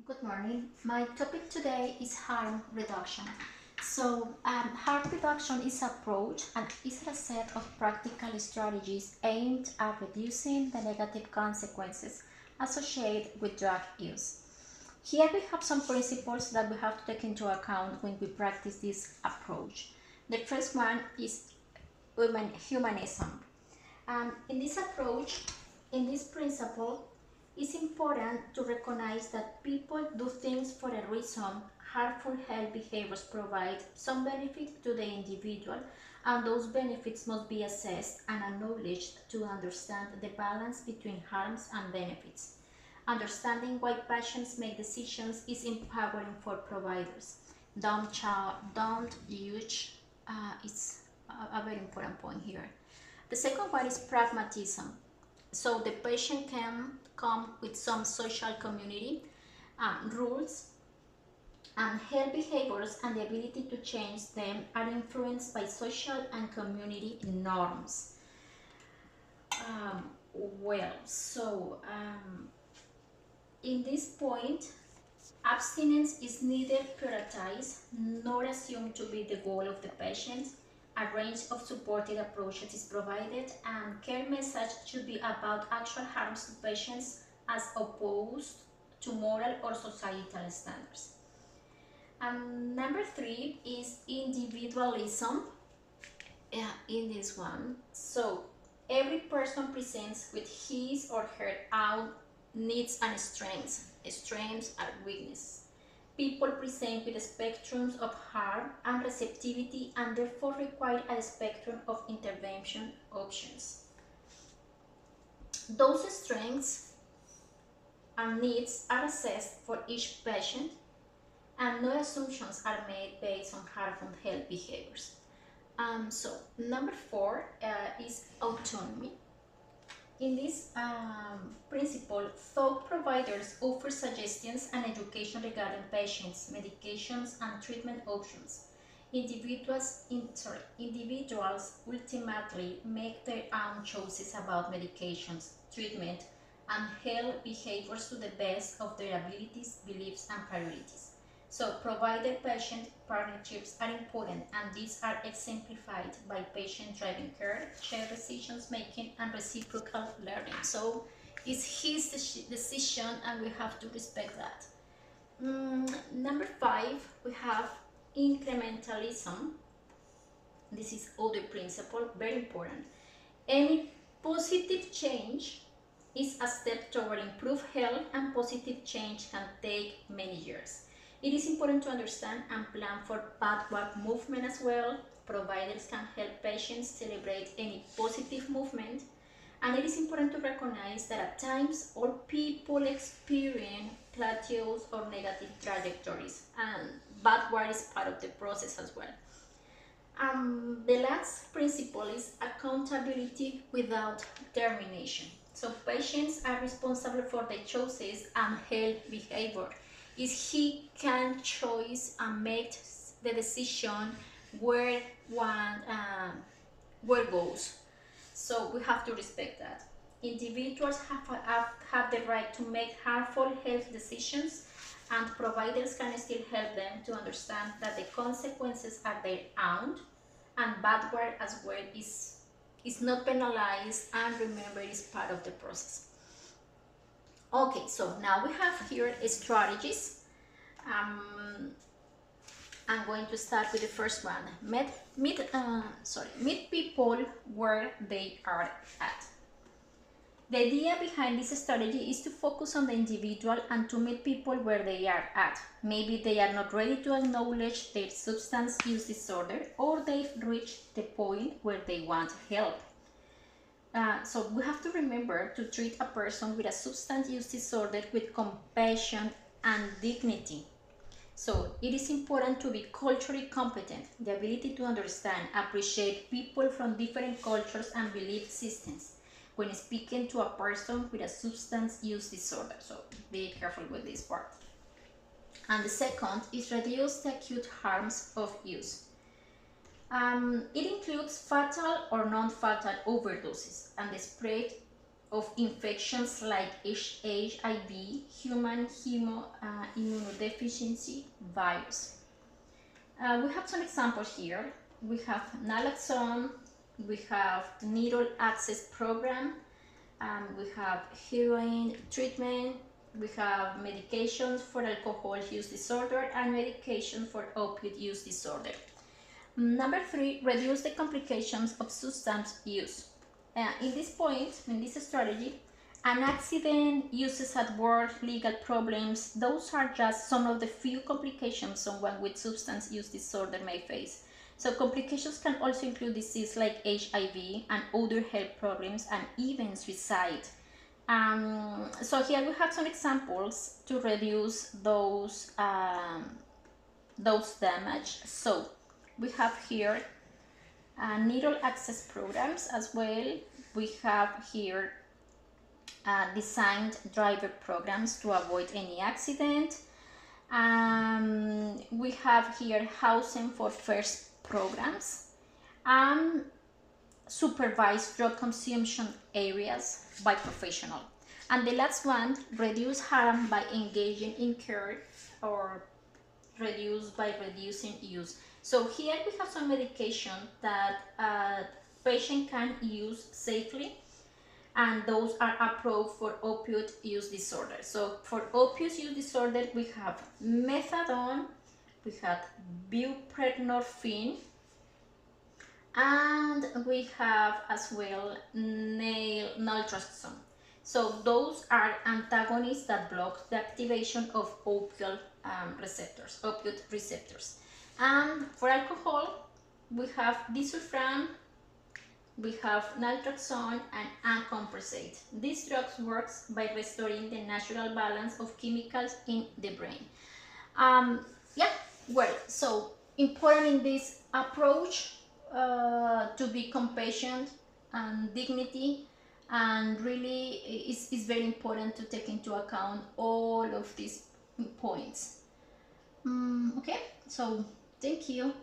Good morning. My topic today is harm reduction. Harm reduction is an approach and is a set of practical strategies aimed at reducing the negative consequences associated with drug use. Here we have some principles that we have to take into account when we practice this approach. The first one is humanism. In this approach, in this principle, it's important to recognize that people do things for a reason. Harmful health behaviors provide some benefit to the individual, and those benefits must be assessed and acknowledged to understand the balance between harms and benefits. Understanding why patients make decisions is empowering for providers. Don't use is a very important point here. The second one is pragmatism. So the patient can come with some social community rules, and health behaviors and the ability to change them are influenced by social and community norms. Um, well, so in this point, abstinence is neither prioritized nor assumed to be the goal of the patient. A range of supported approaches is provided, and care message should be about actual harms to patients as opposed to moral or societal standards. And number three is individualism. In this one, so every person presents with his or her own needs and strengths. Strengths are weaknesses. People present with spectrums of harm and receptivity and therefore require a spectrum of intervention options. Those strengths and needs are assessed for each patient, and no assumptions are made based on harmful health behaviors. Number four is autonomy. In this principle, thought providers offer suggestions and education regarding patients, medications, and treatment options. Individuals ultimately make their own choices about medications, treatment, and health behaviors to the best of their abilities, beliefs, and priorities. So, provider-patient partnerships are important, and these are exemplified by patient-driven care, shared decisions-making, and reciprocal learning. So, it's his decision, and we have to respect that. Number five, we have incrementalism. This is other principle, very important. Any positive change is a step toward improved health, and positive change can take many years. It is important to understand and plan for backward movement as well. Providers can help patients celebrate any positive movement, and it is important to recognize that at times all people experience plateaus or negative trajectories, and backward is part of the process as well. The last principle is accountability without termination. So patients are responsible for their choices and health behavior. Is he can choose and make the decision where where goes. So we have to respect that. Individuals have the right to make harmful health decisions, and providers can still help them to understand that the consequences are their own, and backward as well is not penalized, and remember it is part of the process. Okay, so now we have here strategies. I'm going to start with the first one. Meet people where they are at. The idea behind this strategy is to focus on the individual and to meet people where they are at. Maybe they are not ready to acknowledge their substance use disorder, or they've reached the point where they want help. So we have to remember to treat a person with a substance use disorder with compassion and dignity. So it is important to be culturally competent, the ability to understand, appreciate people from different cultures and belief systems when speaking to a person with a substance use disorder. So be careful with this part. And the second is reduce the acute harms of use. It includes fatal or non-fatal overdoses and the spread of infections like HIV, human immunodeficiency virus. We have some examples here. We have naloxone, we have the needle access program, we have heroin treatment, we have medications for alcohol use disorder, and medication for opioid use disorder. Number 3, reduce the complications of substance use. In this point, in this strategy, an accident, uses at work, legal problems, those are just some of the few complications someone with substance use disorder may face. So complications can also include disease like HIV and other health problems, and even suicide. So here we have some examples to reduce those damage. So we have here needle access programs as well. We have here designed driver programs to avoid any accident. We have here housing for first programs, supervised drug consumption areas by professional. And the last one, reduce harm by engaging in care, or reduce by reducing use. So here we have some medication that patient can use safely, and those are approved for opioid use disorder. So for opioid use disorder, we have methadone, we have buprenorphine, and we have as well naltrexone. So those are antagonists that block the activation of opioid receptors. And for alcohol, we have disulfiram, we have naltrexone, and acamprosate. These drugs work by restoring the natural balance of chemicals in the brain. Yeah, well, so important in this approach to be compassionate and dignity, and really it's very important to take into account all of these points. Okay, so thank you.